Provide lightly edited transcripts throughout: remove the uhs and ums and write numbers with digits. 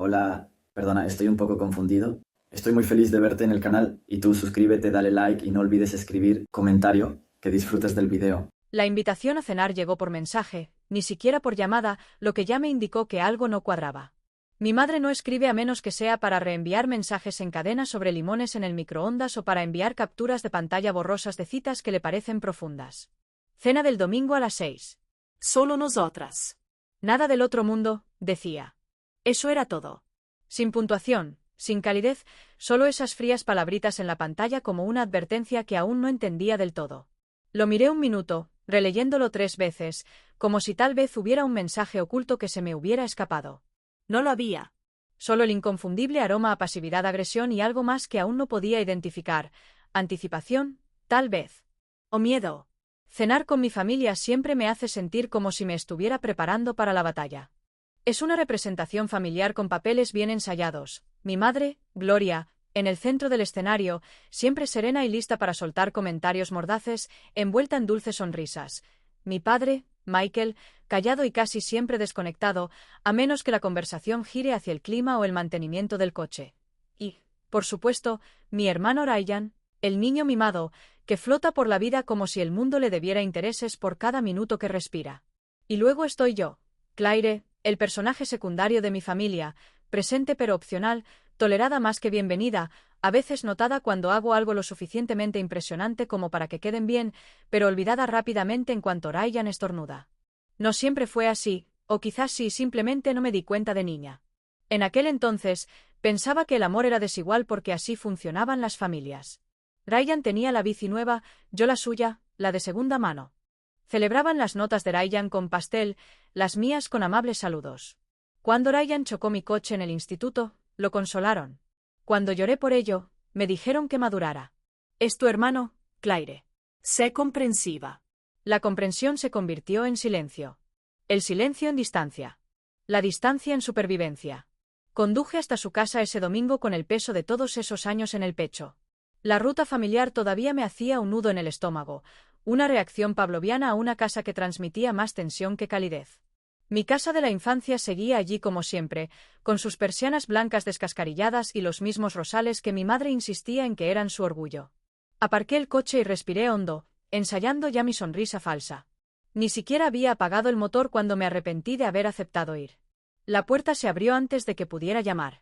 Hola, perdona, estoy un poco confundido. Estoy muy feliz de verte en el canal y tú suscríbete, dale like y no olvides escribir comentario, que disfrutes del video. La invitación a cenar llegó por mensaje, ni siquiera por llamada, lo que ya me indicó que algo no cuadraba. Mi madre no escribe a menos que sea para reenviar mensajes en cadena sobre limones en el microondas o para enviar capturas de pantalla borrosas de citas que le parecen profundas. Cena del domingo a las 6. Solo nosotras. Nada del otro mundo, decía. Eso era todo. Sin puntuación, sin calidez, solo esas frías palabritas en la pantalla como una advertencia que aún no entendía del todo. Lo miré un minuto, releyéndolo 3 veces, como si tal vez hubiera un mensaje oculto que se me hubiera escapado. No lo había. Solo el inconfundible aroma a pasividad-agresión y algo más que aún no podía identificar. Anticipación, tal vez. O miedo. Cenar con mi familia siempre me hace sentir como si me estuviera preparando para la batalla. Es una representación familiar con papeles bien ensayados. Mi madre, Gloria, en el centro del escenario, siempre serena y lista para soltar comentarios mordaces, envuelta en dulces sonrisas. Mi padre, Michael, callado y casi siempre desconectado, a menos que la conversación gire hacia el clima o el mantenimiento del coche. Y, por supuesto, mi hermano Ryan, el niño mimado, que flota por la vida como si el mundo le debiera intereses por cada minuto que respira. Y luego estoy yo, Claire, el personaje secundario de mi familia, presente pero opcional, tolerada más que bienvenida, a veces notada cuando hago algo lo suficientemente impresionante como para que queden bien, pero olvidada rápidamente en cuanto Ryan estornuda. No siempre fue así, o quizás sí simplemente no me di cuenta de niña. En aquel entonces, pensaba que el amor era desigual porque así funcionaban las familias. Ryan tenía la bici nueva, yo la suya, la de segunda mano. Celebraban las notas de Ryan con pastel, las mías con amables saludos. Cuando Ryan chocó mi coche en el instituto, lo consolaron. Cuando lloré por ello, me dijeron que madurara. «¿Es tu hermano, Claire?» Sé comprensiva. La comprensión se convirtió en silencio. El silencio en distancia. La distancia en supervivencia. Conduje hasta su casa ese domingo con el peso de todos esos años en el pecho. La ruta familiar todavía me hacía un nudo en el estómago, una reacción pavloviana a una casa que transmitía más tensión que calidez. Mi casa de la infancia seguía allí como siempre, con sus persianas blancas descascarilladas y los mismos rosales que mi madre insistía en que eran su orgullo. Aparqué el coche y respiré hondo, ensayando ya mi sonrisa falsa. Ni siquiera había apagado el motor cuando me arrepentí de haber aceptado ir. La puerta se abrió antes de que pudiera llamar.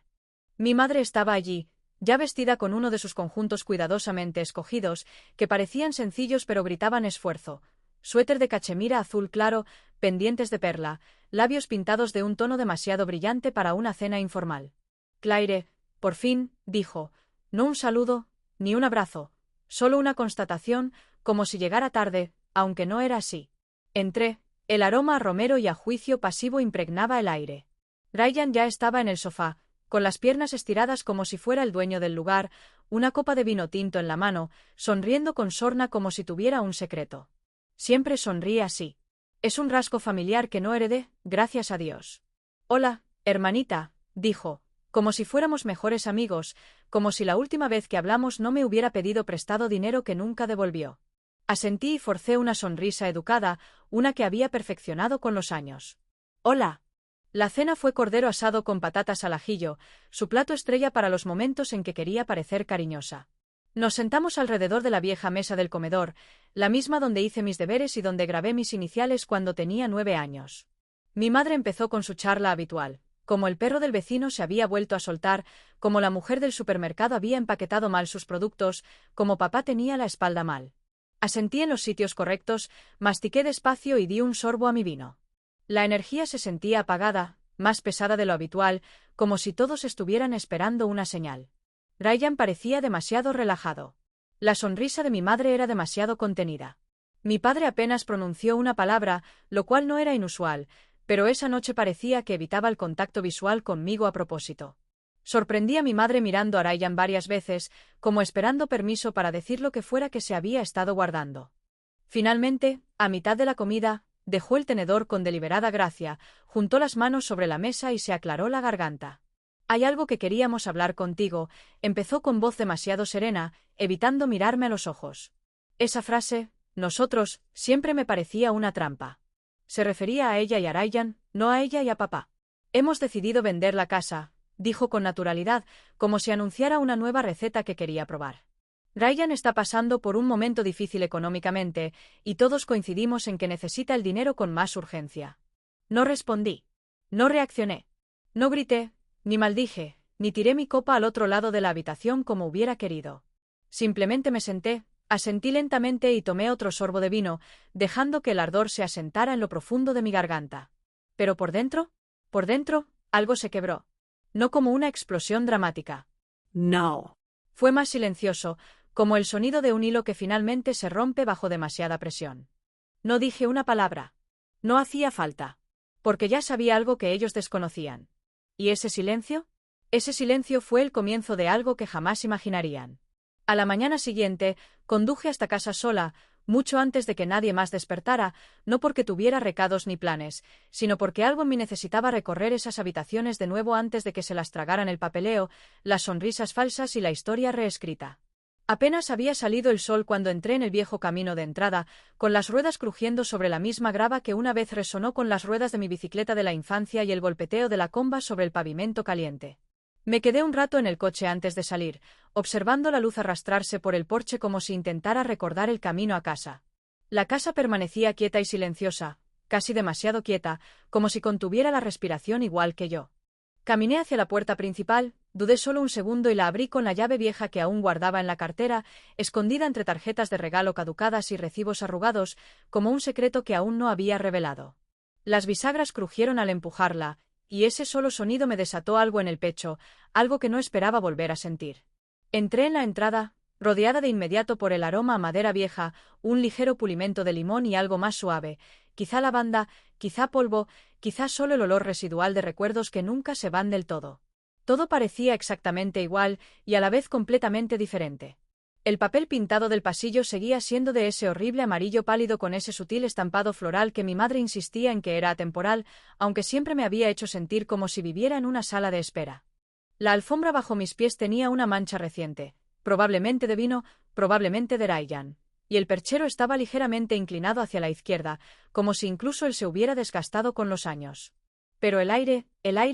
Mi madre estaba allí, ya vestida con uno de sus conjuntos cuidadosamente escogidos, que parecían sencillos pero gritaban esfuerzo. Suéter de cachemira azul claro, pendientes de perla, labios pintados de un tono demasiado brillante para una cena informal. Claire, por fin, dijo, no un saludo, ni un abrazo, solo una constatación, como si llegara tarde, aunque no era así. Entré, el aroma a romero y a juicio pasivo impregnaba el aire. Ryan ya estaba en el sofá, con las piernas estiradas como si fuera el dueño del lugar, una copa de vino tinto en la mano, sonriendo con sorna como si tuviera un secreto. Siempre sonríe así. Es un rasgo familiar que no heredé, gracias a Dios. Hola, hermanita, dijo, como si fuéramos mejores amigos, como si la última vez que hablamos no me hubiera pedido prestado dinero que nunca devolvió. Asentí y forcé una sonrisa educada, una que había perfeccionado con los años. Hola. La cena fue cordero asado con patatas al ajillo, su plato estrella para los momentos en que quería parecer cariñosa. Nos sentamos alrededor de la vieja mesa del comedor, la misma donde hice mis deberes y donde grabé mis iniciales cuando tenía 9 años. Mi madre empezó con su charla habitual. Como el perro del vecino se había vuelto a soltar, como la mujer del supermercado había empaquetado mal sus productos, como papá tenía la espalda mal. Asentí en los sitios correctos, mastiqué despacio y di un sorbo a mi vino. La energía se sentía apagada, más pesada de lo habitual, como si todos estuvieran esperando una señal. Ryan parecía demasiado relajado. La sonrisa de mi madre era demasiado contenida. Mi padre apenas pronunció una palabra, lo cual no era inusual, pero esa noche parecía que evitaba el contacto visual conmigo a propósito. Sorprendí a mi madre mirando a Ryan varias veces, como esperando permiso para decir lo que fuera que se había estado guardando. Finalmente, a mitad de la comida, dejó el tenedor con deliberada gracia, juntó las manos sobre la mesa y se aclaró la garganta. «Hay algo que queríamos hablar contigo», empezó con voz demasiado serena, evitando mirarme a los ojos. Esa frase, nosotros, siempre me parecía una trampa. Se refería a ella y a Ryan, no a ella y a papá. Hemos decidido vender la casa, dijo con naturalidad, como si anunciara una nueva receta que quería probar. Ryan está pasando por un momento difícil económicamente, y todos coincidimos en que necesita el dinero con más urgencia. No respondí. No reaccioné. No grité, ni maldije, ni tiré mi copa al otro lado de la habitación como hubiera querido. Simplemente me senté, asentí lentamente y tomé otro sorbo de vino, dejando que el ardor se asentara en lo profundo de mi garganta. Pero por dentro, algo se quebró. No como una explosión dramática. No. Fue más silencioso, como el sonido de un hilo que finalmente se rompe bajo demasiada presión. No dije una palabra. No hacía falta. Porque ya sabía algo que ellos desconocían. ¿Y ese silencio? Ese silencio fue el comienzo de algo que jamás imaginarían. A la mañana siguiente, conduje hasta casa sola, mucho antes de que nadie más despertara, no porque tuviera recados ni planes, sino porque algo en mí necesitaba recorrer esas habitaciones de nuevo antes de que se las tragaran el papeleo, las sonrisas falsas y la historia reescrita. Apenas había salido el sol cuando entré en el viejo camino de entrada, con las ruedas crujiendo sobre la misma grava que una vez resonó con las ruedas de mi bicicleta de la infancia y el golpeteo de la comba sobre el pavimento caliente. Me quedé un rato en el coche antes de salir, observando la luz arrastrarse por el porche como si intentara recordar el camino a casa. La casa permanecía quieta y silenciosa, casi demasiado quieta, como si contuviera la respiración igual que yo. Caminé hacia la puerta principal, dudé solo un segundo y la abrí con la llave vieja que aún guardaba en la cartera, escondida entre tarjetas de regalo caducadas y recibos arrugados, como un secreto que aún no había revelado. Las bisagras crujieron al empujarla, y ese solo sonido me desató algo en el pecho, algo que no esperaba volver a sentir. Entré en la entrada, rodeada de inmediato por el aroma a madera vieja, un ligero pulimento de limón y algo más suave, quizá lavanda, quizá polvo, quizá solo el olor residual de recuerdos que nunca se van del todo. Todo parecía exactamente igual y a la vez completamente diferente. El papel pintado del pasillo seguía siendo de ese horrible amarillo pálido con ese sutil estampado floral que mi madre insistía en que era atemporal, aunque siempre me había hecho sentir como si viviera en una sala de espera. La alfombra bajo mis pies tenía una mancha reciente, probablemente de vino, probablemente de Ryan, y el perchero estaba ligeramente inclinado hacia la izquierda, como si incluso él se hubiera desgastado con los años. Pero el aire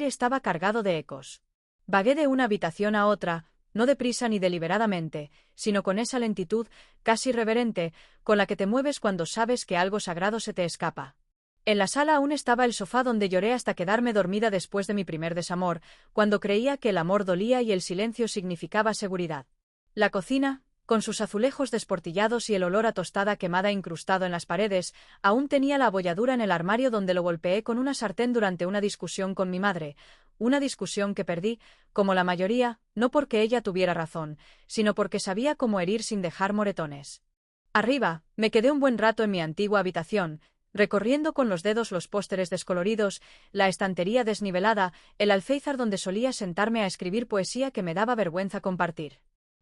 estaba cargado de ecos. Vagué de una habitación a otra, no deprisa ni deliberadamente, sino con esa lentitud, casi reverente, con la que te mueves cuando sabes que algo sagrado se te escapa. En la sala aún estaba el sofá donde lloré hasta quedarme dormida después de mi primer desamor, cuando creía que el amor dolía y el silencio significaba seguridad. La cocina, con sus azulejos desportillados y el olor a tostada quemada incrustado en las paredes, aún tenía la abolladura en el armario donde lo golpeé con una sartén durante una discusión con mi madre, una discusión que perdí, como la mayoría, no porque ella tuviera razón, sino porque sabía cómo herir sin dejar moretones. Arriba, me quedé un buen rato en mi antigua habitación, recorriendo con los dedos los pósteres descoloridos, la estantería desnivelada, el alféizar donde solía sentarme a escribir poesía que me daba vergüenza compartir.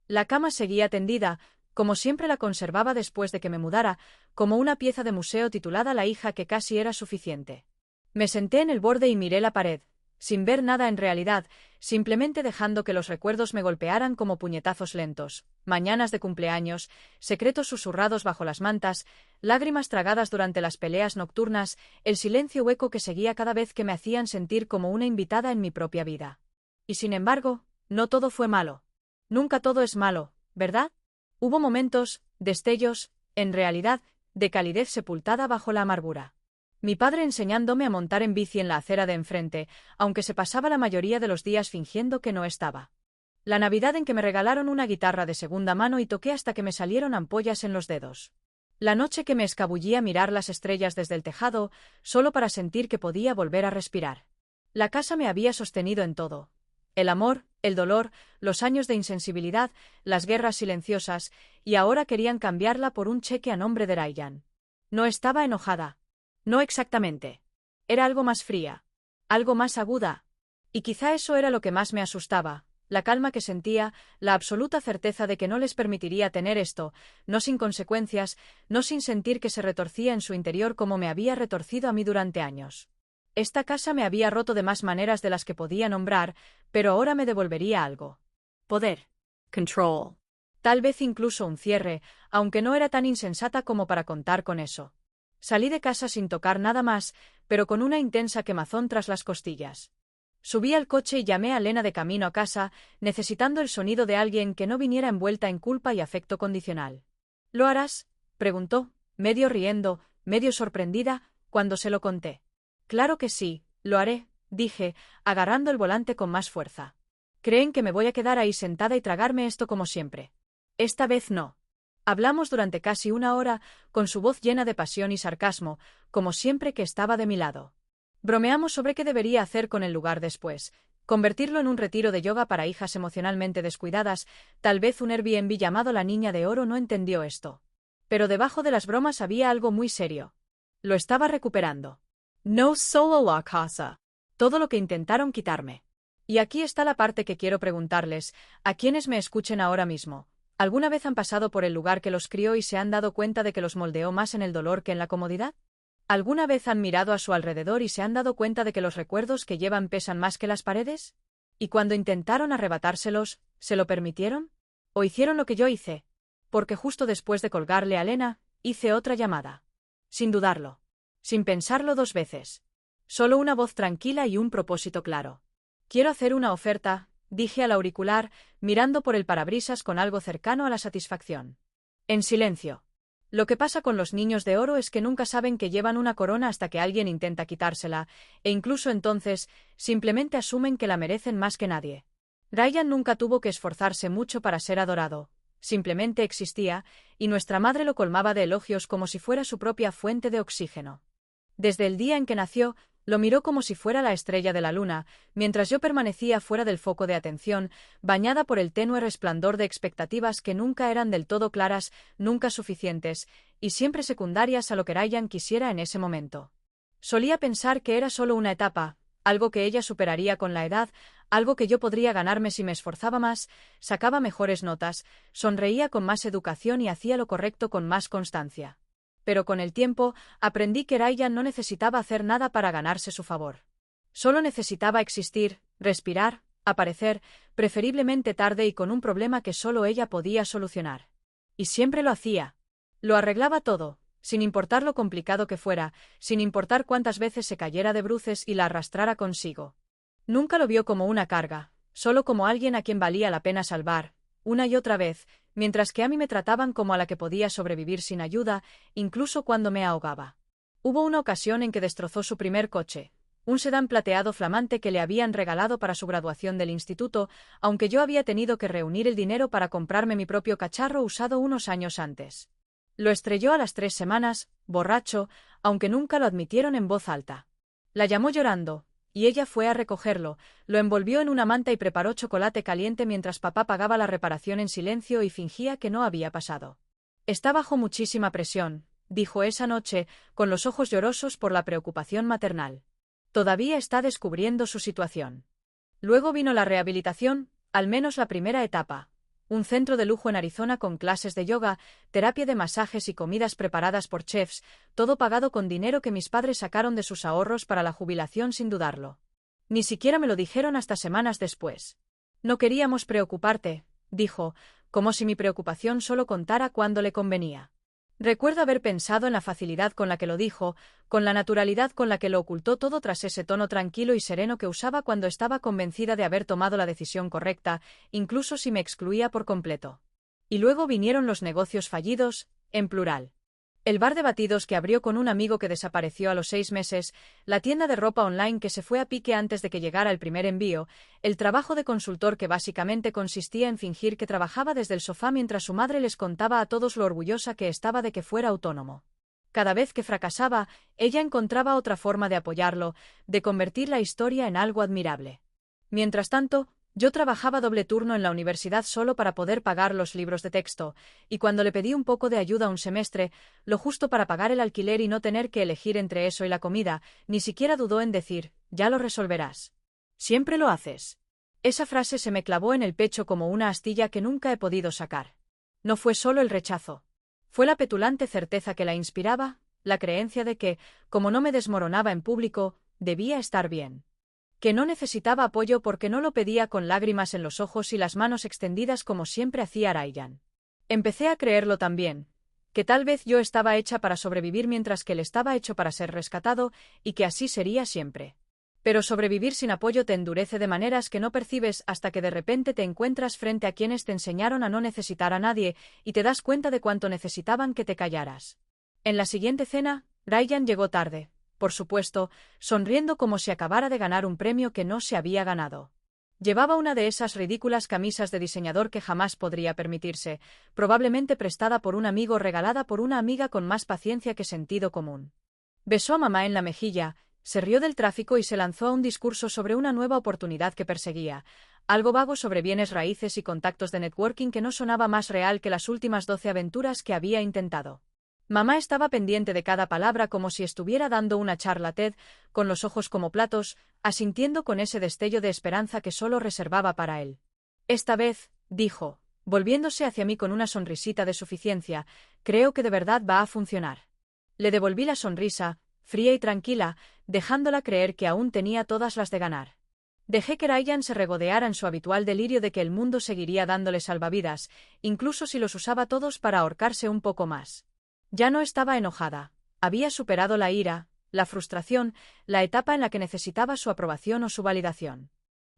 La cama seguía tendida, como siempre la conservaba después de que me mudara, como una pieza de museo titulada La hija que casi era suficiente. Me senté en el borde y miré la pared, sin ver nada en realidad, simplemente dejando que los recuerdos me golpearan como puñetazos lentos, mañanas de cumpleaños, secretos susurrados bajo las mantas, lágrimas tragadas durante las peleas nocturnas, el silencio hueco que seguía cada vez que me hacían sentir como una invitada en mi propia vida. Y sin embargo, no todo fue malo. Nunca todo es malo, ¿verdad? Hubo momentos, destellos, en realidad, de calidez sepultada bajo la amargura. Mi padre enseñándome a montar en bici en la acera de enfrente, aunque se pasaba la mayoría de los días fingiendo que no estaba. La Navidad en que me regalaron una guitarra de segunda mano y toqué hasta que me salieron ampollas en los dedos. La noche que me escabullí a mirar las estrellas desde el tejado, solo para sentir que podía volver a respirar. La casa me había sostenido en todo. El amor, el dolor, los años de insensibilidad, las guerras silenciosas, y ahora querían cambiarla por un cheque a nombre de Ryan. No estaba enojada. No exactamente. Era algo más fría. Algo más aguda. Y quizá eso era lo que más me asustaba, la calma que sentía, la absoluta certeza de que no les permitiría tener esto, no sin consecuencias, no sin sentir que se retorcía en su interior como me había retorcido a mí durante años. Esta casa me había roto de más maneras de las que podía nombrar, pero ahora me devolvería algo. Poder. Control. Tal vez incluso un cierre, aunque no era tan insensata como para contar con eso. Salí de casa sin tocar nada más, pero con una intensa quemazón tras las costillas. Subí al coche y llamé a Lena de camino a casa, necesitando el sonido de alguien que no viniera envuelta en culpa y afecto condicional. ¿Lo harás?, preguntó, medio riendo, medio sorprendida, cuando se lo conté. Claro que sí, lo haré, dije, agarrando el volante con más fuerza. ¿Creen que me voy a quedar ahí sentada y tragarme esto como siempre? Esta vez no. Hablamos durante casi una hora, con su voz llena de pasión y sarcasmo, como siempre que estaba de mi lado. Bromeamos sobre qué debería hacer con el lugar después. Convertirlo en un retiro de yoga para hijas emocionalmente descuidadas. Tal vez un Airbnb llamado La Niña de Oro no entendió esto. Pero debajo de las bromas había algo muy serio. Lo estaba recuperando. No solo la casa. Todo lo que intentaron quitarme. Y aquí está la parte que quiero preguntarles, a quienes me escuchen ahora mismo. ¿Alguna vez han pasado por el lugar que los crió y se han dado cuenta de que los moldeó más en el dolor que en la comodidad? ¿Alguna vez han mirado a su alrededor y se han dado cuenta de que los recuerdos que llevan pesan más que las paredes? ¿Y cuando intentaron arrebatárselos, se lo permitieron? ¿O hicieron lo que yo hice? Porque justo después de colgarle a Lena, hice otra llamada. Sin dudarlo. Sin pensarlo dos veces. Solo una voz tranquila y un propósito claro. Quiero hacer una oferta, dije al auricular, mirando por el parabrisas con algo cercano a la satisfacción. En silencio. Lo que pasa con los niños de oro es que nunca saben que llevan una corona hasta que alguien intenta quitársela, e incluso entonces, simplemente asumen que la merecen más que nadie. Ryan nunca tuvo que esforzarse mucho para ser adorado, simplemente existía, y nuestra madre lo colmaba de elogios como si fuera su propia fuente de oxígeno. Desde el día en que nació, lo miró como si fuera la estrella de la luna, mientras yo permanecía fuera del foco de atención, bañada por el tenue resplandor de expectativas que nunca eran del todo claras, nunca suficientes, y siempre secundarias a lo que Ryan quisiera en ese momento. Solía pensar que era solo una etapa, algo que ella superaría con la edad, algo que yo podría ganarme si me esforzaba más, sacaba mejores notas, sonreía con más educación y hacía lo correcto con más constancia. Pero con el tiempo, aprendí que Ryan no necesitaba hacer nada para ganarse su favor. Solo necesitaba existir, respirar, aparecer, preferiblemente tarde y con un problema que solo ella podía solucionar. Y siempre lo hacía. Lo arreglaba todo, sin importar lo complicado que fuera, sin importar cuántas veces se cayera de bruces y la arrastrara consigo. Nunca lo vio como una carga, solo como alguien a quien valía la pena salvar, una y otra vez, mientras que a mí me trataban como a la que podía sobrevivir sin ayuda, incluso cuando me ahogaba. Hubo una ocasión en que destrozó su primer coche, un sedán plateado flamante que le habían regalado para su graduación del instituto, aunque yo había tenido que reunir el dinero para comprarme mi propio cacharro usado unos años antes. Lo estrelló a las 3 semanas, borracho, aunque nunca lo admitieron en voz alta. La llamó llorando, y ella fue a recogerlo, lo envolvió en una manta y preparó chocolate caliente mientras papá pagaba la reparación en silencio y fingía que no había pasado. Está bajo muchísima presión, dijo esa noche, con los ojos llorosos por la preocupación maternal. Todavía está descubriendo su situación. Luego vino la rehabilitación, al menos la primera etapa. Un centro de lujo en Arizona con clases de yoga, terapia de masajes y comidas preparadas por chefs, todo pagado con dinero que mis padres sacaron de sus ahorros para la jubilación sin dudarlo. Ni siquiera me lo dijeron hasta semanas después. No queríamos preocuparte, dijo, como si mi preocupación solo contara cuando le convenía. Recuerdo haber pensado en la facilidad con la que lo dijo, con la naturalidad con la que lo ocultó todo tras ese tono tranquilo y sereno que usaba cuando estaba convencida de haber tomado la decisión correcta, incluso si me excluía por completo. Y luego vinieron los negocios fallidos, en plural. El bar de batidos que abrió con un amigo que desapareció a los 6 meses, la tienda de ropa online que se fue a pique antes de que llegara el primer envío, el trabajo de consultor que básicamente consistía en fingir que trabajaba desde el sofá mientras su madre les contaba a todos lo orgullosa que estaba de que fuera autónomo. Cada vez que fracasaba, ella encontraba otra forma de apoyarlo, de convertir la historia en algo admirable. Mientras tanto, yo trabajaba doble turno en la universidad solo para poder pagar los libros de texto, y cuando le pedí un poco de ayuda un semestre, lo justo para pagar el alquiler y no tener que elegir entre eso y la comida, ni siquiera dudó en decir, ya lo resolverás. Siempre lo haces. Esa frase se me clavó en el pecho como una astilla que nunca he podido sacar. No fue solo el rechazo. Fue la petulante certeza que la inspiraba, la creencia de que, como no me desmoronaba en público, debía estar bien. Que no necesitaba apoyo porque no lo pedía con lágrimas en los ojos y las manos extendidas como siempre hacía Ryan. Empecé a creerlo también, que tal vez yo estaba hecha para sobrevivir mientras que él estaba hecho para ser rescatado, y que así sería siempre. Pero sobrevivir sin apoyo te endurece de maneras que no percibes hasta que de repente te encuentras frente a quienes te enseñaron a no necesitar a nadie y te das cuenta de cuánto necesitaban que te callaras. En la siguiente cena, Ryan llegó tarde, por supuesto, sonriendo como si acabara de ganar un premio que no se había ganado. Llevaba una de esas ridículas camisas de diseñador que jamás podría permitirse, probablemente prestada por un amigo o regalada por una amiga con más paciencia que sentido común. Besó a mamá en la mejilla, se rió del tráfico y se lanzó a un discurso sobre una nueva oportunidad que perseguía, algo vago sobre bienes raíces y contactos de networking que no sonaba más real que las últimas 12 aventuras que había intentado. Mamá estaba pendiente de cada palabra como si estuviera dando una charla TED, con los ojos como platos, asintiendo con ese destello de esperanza que solo reservaba para él. Esta vez, dijo, volviéndose hacia mí con una sonrisita de suficiencia, creo que de verdad va a funcionar. Le devolví la sonrisa, fría y tranquila, dejándola creer que aún tenía todas las de ganar. Dejé que Ryan se regodeara en su habitual delirio de que el mundo seguiría dándole salvavidas, incluso si los usaba todos para ahorcarse un poco más. Ya no estaba enojada. Había superado la ira, la frustración, la etapa en la que necesitaba su aprobación o su validación.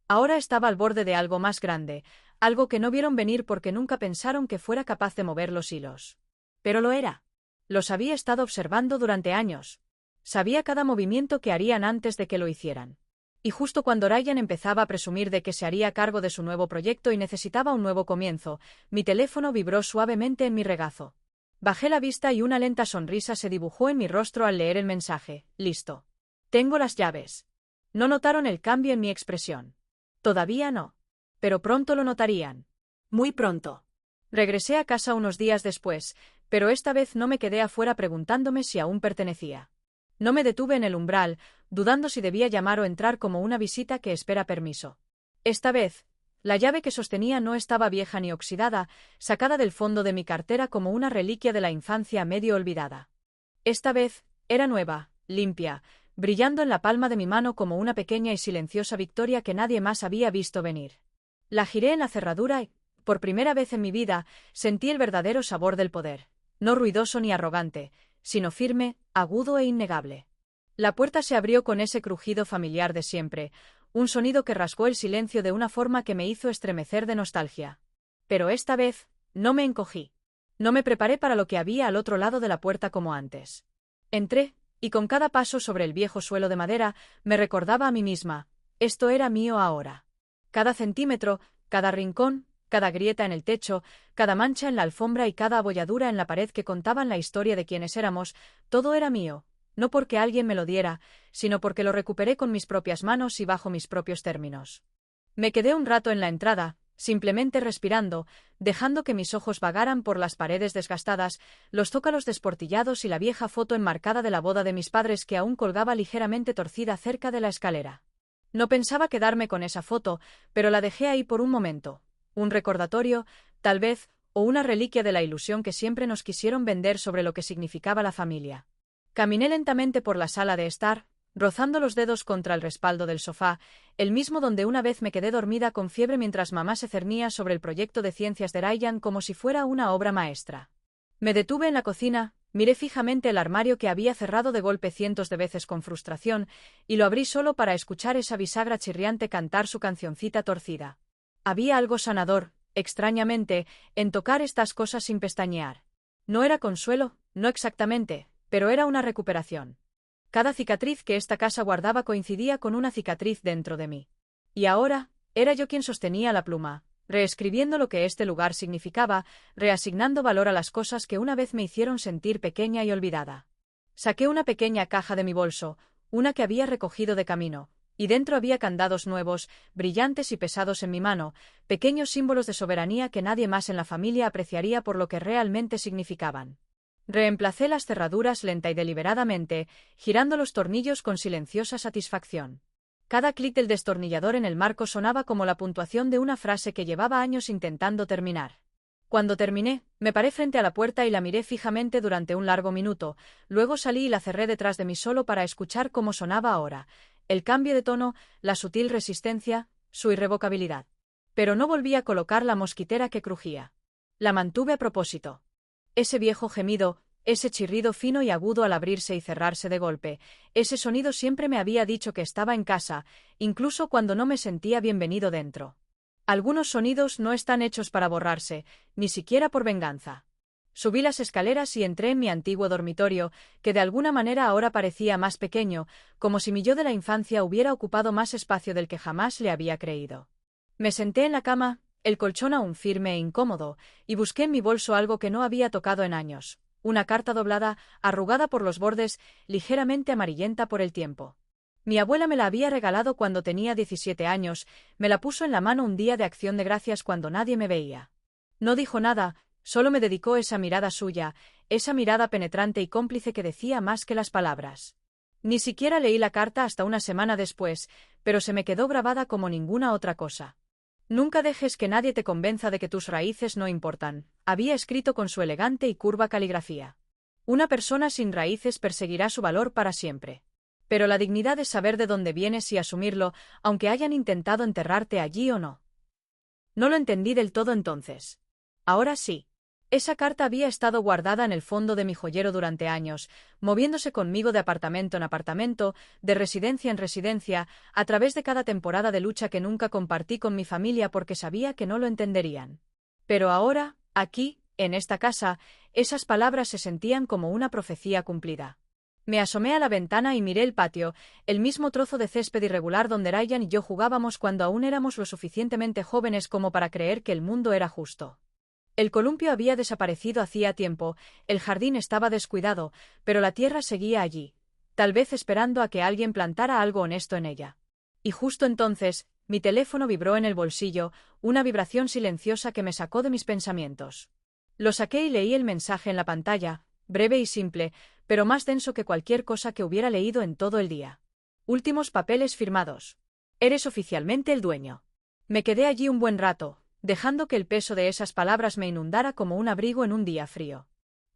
Ahora estaba al borde de algo más grande, algo que no vieron venir porque nunca pensaron que fuera capaz de mover los hilos. Pero lo era. Los había estado observando durante años. Sabía cada movimiento que harían antes de que lo hicieran. Y justo cuando Ryan empezaba a presumir de que se haría cargo de su nuevo proyecto y necesitaba un nuevo comienzo, mi teléfono vibró suavemente en mi regazo. Bajé la vista y una lenta sonrisa se dibujó en mi rostro al leer el mensaje. Listo. Tengo las llaves. No notaron el cambio en mi expresión. Todavía no. Pero pronto lo notarían. Muy pronto. Regresé a casa unos días después, pero esta vez no me quedé afuera preguntándome si aún pertenecía. No me detuve en el umbral, dudando si debía llamar o entrar como una visita que espera permiso. Esta vez, la llave que sostenía no estaba vieja ni oxidada, sacada del fondo de mi cartera como una reliquia de la infancia medio olvidada. Esta vez, era nueva, limpia, brillando en la palma de mi mano como una pequeña y silenciosa victoria que nadie más había visto venir. La giré en la cerradura y, por primera vez en mi vida, sentí el verdadero sabor del poder, no ruidoso ni arrogante, sino firme, agudo e innegable. La puerta se abrió con ese crujido familiar de siempre, un sonido que rasgó el silencio de una forma que me hizo estremecer de nostalgia. Pero esta vez, no me encogí. No me preparé para lo que había al otro lado de la puerta como antes. Entré, y con cada paso sobre el viejo suelo de madera, me recordaba a mí misma, esto era mío ahora. Cada centímetro, cada rincón, cada grieta en el techo, cada mancha en la alfombra y cada abolladura en la pared que contaban la historia de quienes éramos, todo era mío, no porque alguien me lo diera, sino porque lo recuperé con mis propias manos y bajo mis propios términos. Me quedé un rato en la entrada, simplemente respirando, dejando que mis ojos vagaran por las paredes desgastadas, los zócalos desportillados y la vieja foto enmarcada de la boda de mis padres que aún colgaba ligeramente torcida cerca de la escalera. No pensaba quedarme con esa foto, pero la dejé ahí por un momento. Un recordatorio, tal vez, o una reliquia de la ilusión que siempre nos quisieron vender sobre lo que significaba la familia. Caminé lentamente por la sala de estar, rozando los dedos contra el respaldo del sofá, el mismo donde una vez me quedé dormida con fiebre mientras mamá se cernía sobre el proyecto de ciencias de Ryan como si fuera una obra maestra. Me detuve en la cocina, miré fijamente el armario que había cerrado de golpe cientos de veces con frustración, y lo abrí solo para escuchar esa bisagra chirriante cantar su cancioncita torcida. Había algo sanador, extrañamente, en tocar estas cosas sin pestañear. No era consuelo, no exactamente, pero era una recuperación. Cada cicatriz que esta casa guardaba coincidía con una cicatriz dentro de mí. Y ahora, era yo quien sostenía la pluma, reescribiendo lo que este lugar significaba, reasignando valor a las cosas que una vez me hicieron sentir pequeña y olvidada. Saqué una pequeña caja de mi bolso, una que había recogido de camino, y dentro había candados nuevos, brillantes y pesados en mi mano, pequeños símbolos de soberanía que nadie más en la familia apreciaría por lo que realmente significaban. Reemplacé las cerraduras lenta y deliberadamente, girando los tornillos con silenciosa satisfacción. Cada clic del destornillador en el marco sonaba como la puntuación de una frase que llevaba años intentando terminar. Cuando terminé, me paré frente a la puerta y la miré fijamente durante un largo minuto, luego salí y la cerré detrás de mí solo para escuchar cómo sonaba ahora, el cambio de tono, la sutil resistencia, su irrevocabilidad. Pero no volví a colocar la mosquitera que crujía. La mantuve a propósito. Ese viejo gemido, ese chirrido fino y agudo al abrirse y cerrarse de golpe, ese sonido siempre me había dicho que estaba en casa, incluso cuando no me sentía bienvenido dentro. Algunos sonidos no están hechos para borrarse, ni siquiera por venganza. Subí las escaleras y entré en mi antiguo dormitorio, que de alguna manera ahora parecía más pequeño, como si mi yo de la infancia hubiera ocupado más espacio del que jamás le había creído. Me senté en la cama, el colchón aún firme e incómodo, y busqué en mi bolso algo que no había tocado en años. Una carta doblada, arrugada por los bordes, ligeramente amarillenta por el tiempo. Mi abuela me la había regalado cuando tenía 17 años, me la puso en la mano un día de Acción de Gracias cuando nadie me veía. No dijo nada, solo me dedicó esa mirada suya, esa mirada penetrante y cómplice que decía más que las palabras. Ni siquiera leí la carta hasta una semana después, pero se me quedó grabada como ninguna otra cosa. Nunca dejes que nadie te convenza de que tus raíces no importan, había escrito con su elegante y curva caligrafía. Una persona sin raíces perseguirá su valor para siempre. Pero la dignidad es saber de dónde vienes y asumirlo, aunque hayan intentado enterrarte allí o no. No lo entendí del todo entonces. Ahora sí. Esa carta había estado guardada en el fondo de mi joyero durante años, moviéndose conmigo de apartamento en apartamento, de residencia en residencia, a través de cada temporada de lucha que nunca compartí con mi familia porque sabía que no lo entenderían. Pero ahora, aquí, en esta casa, esas palabras se sentían como una profecía cumplida. Me asomé a la ventana y miré el patio, el mismo trozo de césped irregular donde Ryan y yo jugábamos cuando aún éramos lo suficientemente jóvenes como para creer que el mundo era justo. El columpio había desaparecido hacía tiempo, el jardín estaba descuidado, pero la tierra seguía allí, tal vez esperando a que alguien plantara algo honesto en ella. Y justo entonces, mi teléfono vibró en el bolsillo, una vibración silenciosa que me sacó de mis pensamientos. Lo saqué y leí el mensaje en la pantalla, breve y simple, pero más denso que cualquier cosa que hubiera leído en todo el día. Últimos papeles firmados. Eres oficialmente el dueño. Me quedé allí un buen rato, dejando que el peso de esas palabras me inundara como un abrigo en un día frío.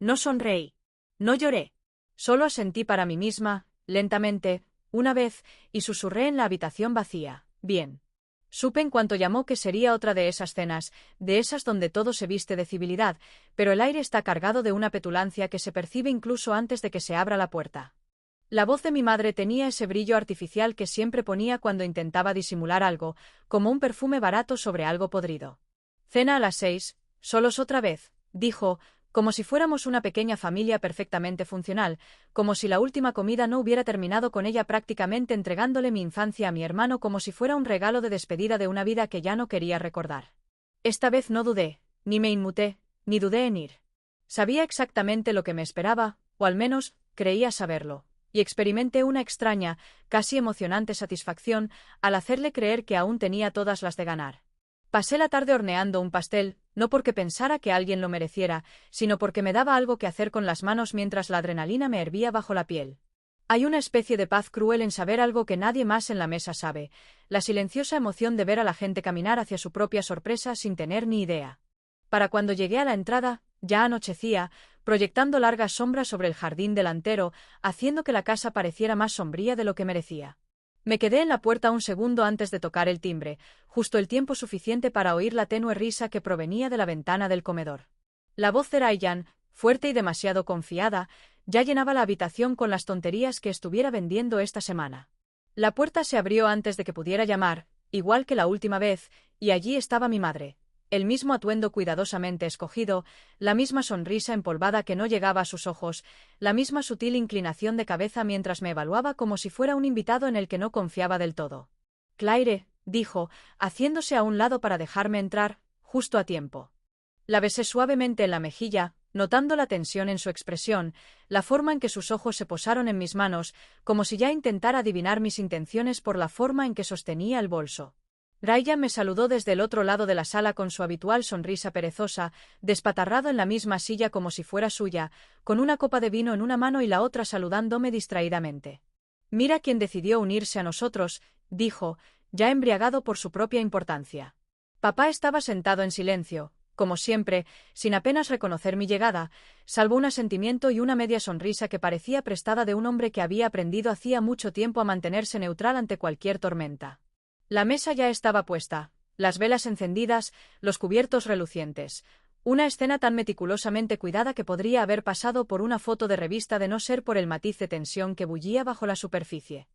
No sonreí. No lloré. Solo asentí para mí misma, lentamente, una vez, y susurré en la habitación vacía. Bien. Supe en cuanto llamó que sería otra de esas cenas, de esas donde todo se viste de civilidad, pero el aire está cargado de una petulancia que se percibe incluso antes de que se abra la puerta. La voz de mi madre tenía ese brillo artificial que siempre ponía cuando intentaba disimular algo, como un perfume barato sobre algo podrido. Cena a las 6, solos otra vez, dijo, como si fuéramos una pequeña familia perfectamente funcional, como si la última comida no hubiera terminado con ella prácticamente entregándole mi infancia a mi hermano como si fuera un regalo de despedida de una vida que ya no quería recordar. Esta vez no dudé, ni me inmuté, ni dudé en ir. Sabía exactamente lo que me esperaba, o al menos, creía saberlo. Y experimenté una extraña, casi emocionante satisfacción al hacerle creer que aún tenía todas las de ganar. Pasé la tarde horneando un pastel, no porque pensara que alguien lo mereciera, sino porque me daba algo que hacer con las manos mientras la adrenalina me hervía bajo la piel. Hay una especie de paz cruel en saber algo que nadie más en la mesa sabe, la silenciosa emoción de ver a la gente caminar hacia su propia sorpresa sin tener ni idea. Para cuando llegué a la entrada, ya anochecía, proyectando largas sombras sobre el jardín delantero, haciendo que la casa pareciera más sombría de lo que merecía. Me quedé en la puerta un segundo antes de tocar el timbre, justo el tiempo suficiente para oír la tenue risa que provenía de la ventana del comedor. La voz de Ryan, fuerte y demasiado confiada, ya llenaba la habitación con las tonterías que estuviera vendiendo esta semana. La puerta se abrió antes de que pudiera llamar, igual que la última vez, y allí estaba mi madre. El mismo atuendo cuidadosamente escogido, la misma sonrisa empolvada que no llegaba a sus ojos, la misma sutil inclinación de cabeza mientras me evaluaba como si fuera un invitado en el que no confiaba del todo. Claire, dijo, haciéndose a un lado para dejarme entrar, justo a tiempo. La besé suavemente en la mejilla, notando la tensión en su expresión, la forma en que sus ojos se posaron en mis manos, como si ya intentara adivinar mis intenciones por la forma en que sostenía el bolso. Ryan me saludó desde el otro lado de la sala con su habitual sonrisa perezosa, despatarrado en la misma silla como si fuera suya, con una copa de vino en una mano y la otra saludándome distraídamente. Mira quién decidió unirse a nosotros, dijo, ya embriagado por su propia importancia. Papá estaba sentado en silencio, como siempre, sin apenas reconocer mi llegada, salvo un asentimiento y una media sonrisa que parecía prestada de un hombre que había aprendido hacía mucho tiempo a mantenerse neutral ante cualquier tormenta. La mesa ya estaba puesta, las velas encendidas, los cubiertos relucientes. Una escena tan meticulosamente cuidada que podría haber pasado por una foto de revista de no ser por el matiz de tensión que bullía bajo la superficie.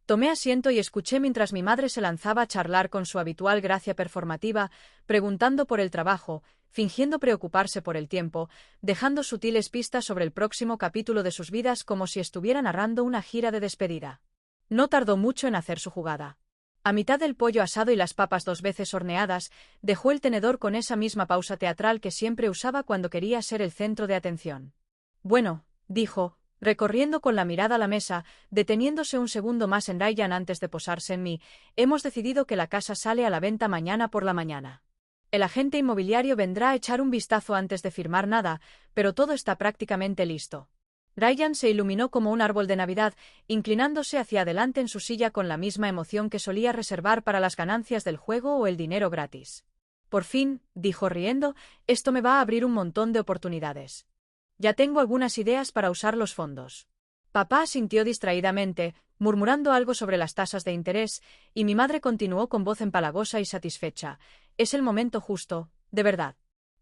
Tomé asiento y escuché mientras mi madre se lanzaba a charlar con su habitual gracia performativa, preguntando por el trabajo, fingiendo preocuparse por el tiempo, dejando sutiles pistas sobre el próximo capítulo de sus vidas como si estuviera narrando una gira de despedida. No tardó mucho en hacer su jugada. A mitad del pollo asado y las papas 2 veces horneadas, dejó el tenedor con esa misma pausa teatral que siempre usaba cuando quería ser el centro de atención. Bueno, dijo, recorriendo con la mirada la mesa, deteniéndose un segundo más en Ryan antes de posarse en mí, hemos decidido que la casa sale a la venta mañana por la mañana. El agente inmobiliario vendrá a echar un vistazo antes de firmar nada, pero todo está prácticamente listo. Ryan se iluminó como un árbol de Navidad, inclinándose hacia adelante en su silla con la misma emoción que solía reservar para las ganancias del juego o el dinero gratis. Por fin, dijo riendo, esto me va a abrir un montón de oportunidades. Ya tengo algunas ideas para usar los fondos. Papá asintió distraídamente, murmurando algo sobre las tasas de interés, y mi madre continuó con voz empalagosa y satisfecha. Es el momento justo, de verdad.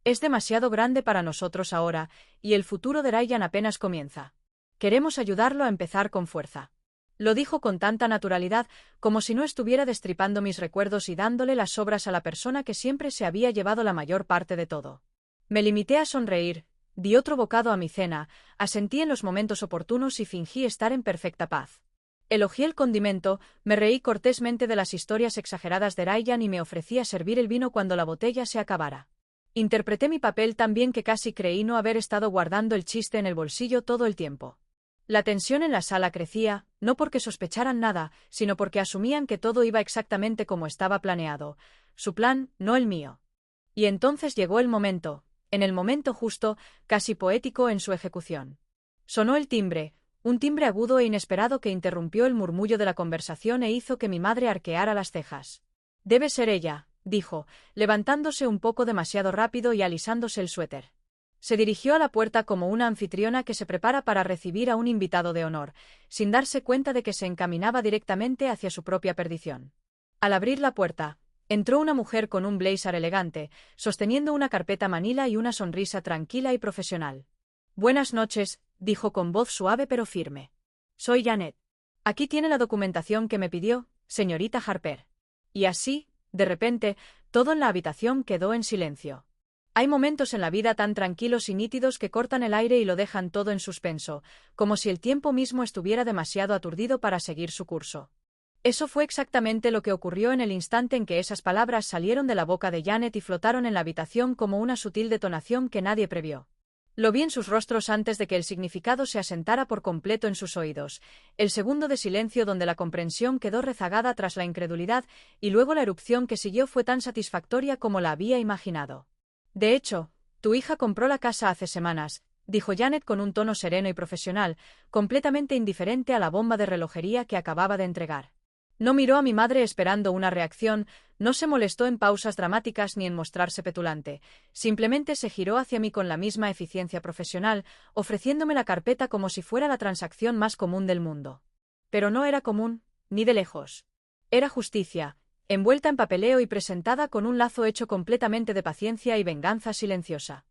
Es demasiado grande para nosotros ahora, y el futuro de Ryan apenas comienza. Queremos ayudarlo a empezar con fuerza. Lo dijo con tanta naturalidad, como si no estuviera destripando mis recuerdos y dándole las sobras a la persona que siempre se había llevado la mayor parte de todo. Me limité a sonreír, di otro bocado a mi cena, asentí en los momentos oportunos y fingí estar en perfecta paz. Elogié el condimento, me reí cortésmente de las historias exageradas de Ryan y me ofrecí a servir el vino cuando la botella se acabara. Interpreté mi papel tan bien que casi creí no haber estado guardando el chiste en el bolsillo todo el tiempo. La tensión en la sala crecía, no porque sospecharan nada, sino porque asumían que todo iba exactamente como estaba planeado. Su plan, no el mío. Y entonces llegó el momento, en el momento justo, casi poético en su ejecución. Sonó el timbre, un timbre agudo e inesperado que interrumpió el murmullo de la conversación e hizo que mi madre arqueara las cejas. Debe ser ella, dijo, levantándose un poco demasiado rápido y alisándose el suéter. Se dirigió a la puerta como una anfitriona que se prepara para recibir a un invitado de honor, sin darse cuenta de que se encaminaba directamente hacia su propia perdición. Al abrir la puerta, entró una mujer con un blazer elegante, sosteniendo una carpeta manila y una sonrisa tranquila y profesional. Buenas noches, dijo con voz suave pero firme. Soy Janet. Aquí tiene la documentación que me pidió, señorita Harper. Y así, de repente, todo en la habitación quedó en silencio. Hay momentos en la vida tan tranquilos y nítidos que cortan el aire y lo dejan todo en suspenso, como si el tiempo mismo estuviera demasiado aturdido para seguir su curso. Eso fue exactamente lo que ocurrió en el instante en que esas palabras salieron de la boca de Janet y flotaron en la habitación como una sutil detonación que nadie previó. Lo vi en sus rostros antes de que el significado se asentara por completo en sus oídos, el segundo de silencio donde la comprensión quedó rezagada tras la incredulidad, y luego la erupción que siguió fue tan satisfactoria como la había imaginado. De hecho, tu hija compró la casa hace semanas, dijo Janet con un tono sereno y profesional, completamente indiferente a la bomba de relojería que acababa de entregar. No miró a mi madre esperando una reacción, no se molestó en pausas dramáticas ni en mostrarse petulante, simplemente se giró hacia mí con la misma eficiencia profesional, ofreciéndome la carpeta como si fuera la transacción más común del mundo. Pero no era común, ni de lejos. Era justicia, envuelta en papeleo y presentada con un lazo hecho completamente de paciencia y venganza silenciosa.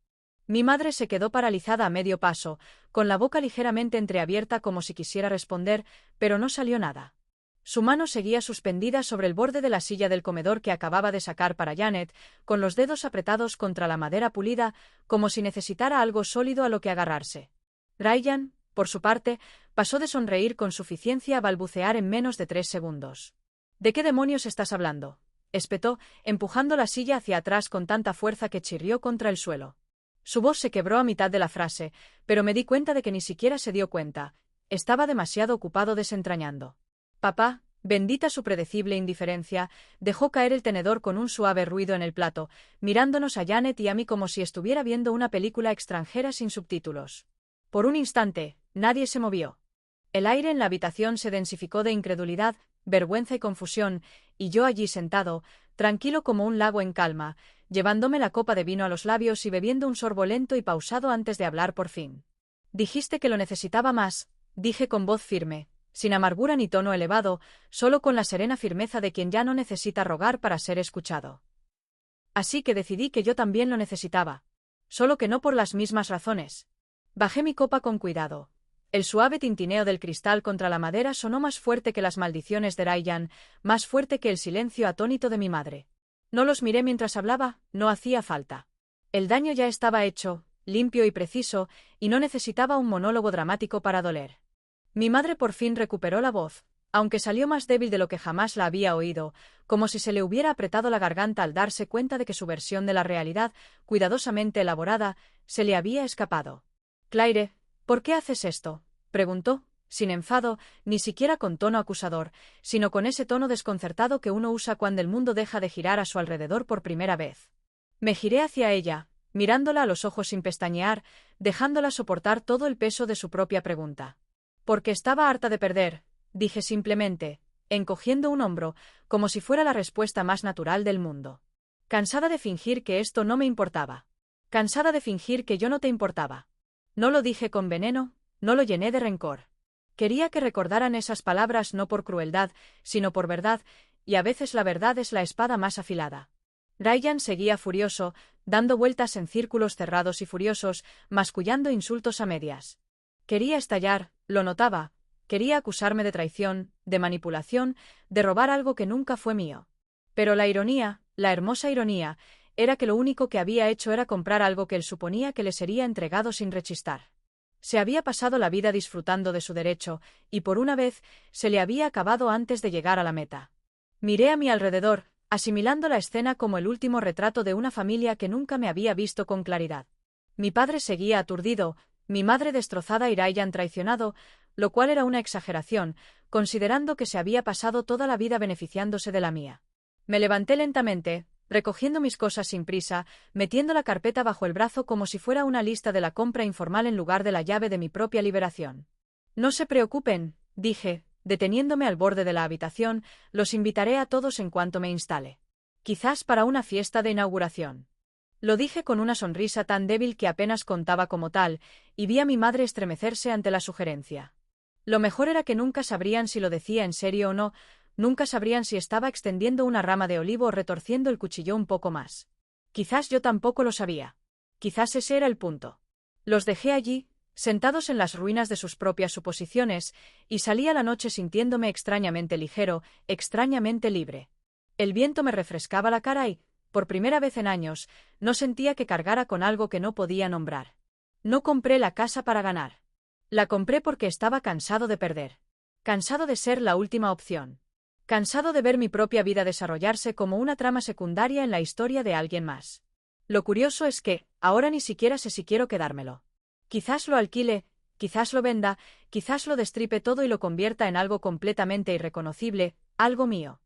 Mi madre se quedó paralizada a medio paso, con la boca ligeramente entreabierta como si quisiera responder, pero no salió nada. Su mano seguía suspendida sobre el borde de la silla del comedor que acababa de sacar para Janet, con los dedos apretados contra la madera pulida, como si necesitara algo sólido a lo que agarrarse. Ryan, por su parte, pasó de sonreír con suficiencia a balbucear en menos de 3 segundos. ¿De qué demonios estás hablando?, espetó, empujando la silla hacia atrás con tanta fuerza que chirrió contra el suelo. Su voz se quebró a mitad de la frase, pero me di cuenta de que ni siquiera se dio cuenta. Estaba demasiado ocupado desentrañando. Papá, bendita su predecible indiferencia, dejó caer el tenedor con un suave ruido en el plato, mirándonos a Janet y a mí como si estuviera viendo una película extranjera sin subtítulos. Por un instante, nadie se movió. El aire en la habitación se densificó de incredulidad, vergüenza y confusión, y yo allí sentado, tranquilo como un lago en calma, llevándome la copa de vino a los labios y bebiendo un sorbo lento y pausado antes de hablar por fin. Dijiste que lo necesitaba más, dije con voz firme, sin amargura ni tono elevado, solo con la serena firmeza de quien ya no necesita rogar para ser escuchado. Así que decidí que yo también lo necesitaba. solo que no por las mismas razones. Bajé mi copa con cuidado. El suave tintineo del cristal contra la madera sonó más fuerte que las maldiciones de Ryan, más fuerte que el silencio atónito de mi madre. No los miré mientras hablaba, no hacía falta. El daño ya estaba hecho, limpio y preciso, y no necesitaba un monólogo dramático para doler. Mi madre por fin recuperó la voz, aunque salió más débil de lo que jamás la había oído, como si se le hubiera apretado la garganta al darse cuenta de que su versión de la realidad, cuidadosamente elaborada, se le había escapado. «Claire, ¿por qué haces esto?», preguntó, sin enfado, ni siquiera con tono acusador, sino con ese tono desconcertado que uno usa cuando el mundo deja de girar a su alrededor por primera vez. Me giré hacia ella, mirándola a los ojos sin pestañear, dejándola soportar todo el peso de su propia pregunta. «Porque estaba harta de perder», dije simplemente, encogiendo un hombro, como si fuera la respuesta más natural del mundo. Cansada de fingir que esto no me importaba. Cansada de fingir que yo no te importaba. No lo dije con veneno, no lo llené de rencor. Quería que recordaran esas palabras no por crueldad, sino por verdad, y a veces la verdad es la espada más afilada. Ryan seguía furioso, dando vueltas en círculos cerrados y furiosos, mascullando insultos a medias. Quería estallar, lo notaba. Quería acusarme de traición, de manipulación, de robar algo que nunca fue mío. Pero la ironía, la hermosa ironía, era que lo único que había hecho era comprar algo que él suponía que le sería entregado sin rechistar. Se había pasado la vida disfrutando de su derecho, y por una vez se le había acabado antes de llegar a la meta. Miré a mi alrededor, asimilando la escena como el último retrato de una familia que nunca me había visto con claridad. Mi padre seguía aturdido, mi madre destrozada y Ryan traicionado, lo cual era una exageración, considerando que se había pasado toda la vida beneficiándose de la mía. Me levanté lentamente, recogiendo mis cosas sin prisa, metiendo la carpeta bajo el brazo como si fuera una lista de la compra informal en lugar de la llave de mi propia liberación. «No se preocupen», dije, deteniéndome al borde de la habitación, «los invitaré a todos en cuanto me instale. Quizás para una fiesta de inauguración». Lo dije con una sonrisa tan débil que apenas contaba como tal, y vi a mi madre estremecerse ante la sugerencia. Lo mejor era que nunca sabrían si lo decía en serio o no, nunca sabrían si estaba extendiendo una rama de olivo o retorciendo el cuchillo un poco más. Quizás yo tampoco lo sabía. Quizás ese era el punto. Los dejé allí, sentados en las ruinas de sus propias suposiciones, y salí a la noche sintiéndome extrañamente ligero, extrañamente libre. El viento me refrescaba la cara y, por primera vez en años, no sentía que cargara con algo que no podía nombrar. No compré la casa para ganar. La compré porque estaba cansado de perder. Cansado de ser la última opción. Cansado de ver mi propia vida desarrollarse como una trama secundaria en la historia de alguien más. Lo curioso es que, ahora ni siquiera sé si quiero quedármelo. Quizás lo alquile, quizás lo venda, quizás lo destripe todo y lo convierta en algo completamente irreconocible, algo mío.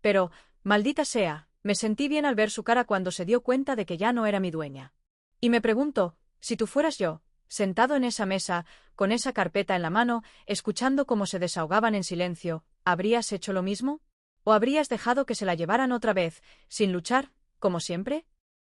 Pero, maldita sea, me sentí bien al ver su cara cuando se dio cuenta de que ya no era mi dueña. Y me pregunto, si tú fueras yo, sentado en esa mesa, con esa carpeta en la mano, escuchando cómo se desahogaban en silencio, ¿habrías hecho lo mismo? ¿O habrías dejado que se la llevaran otra vez, sin luchar, como siempre?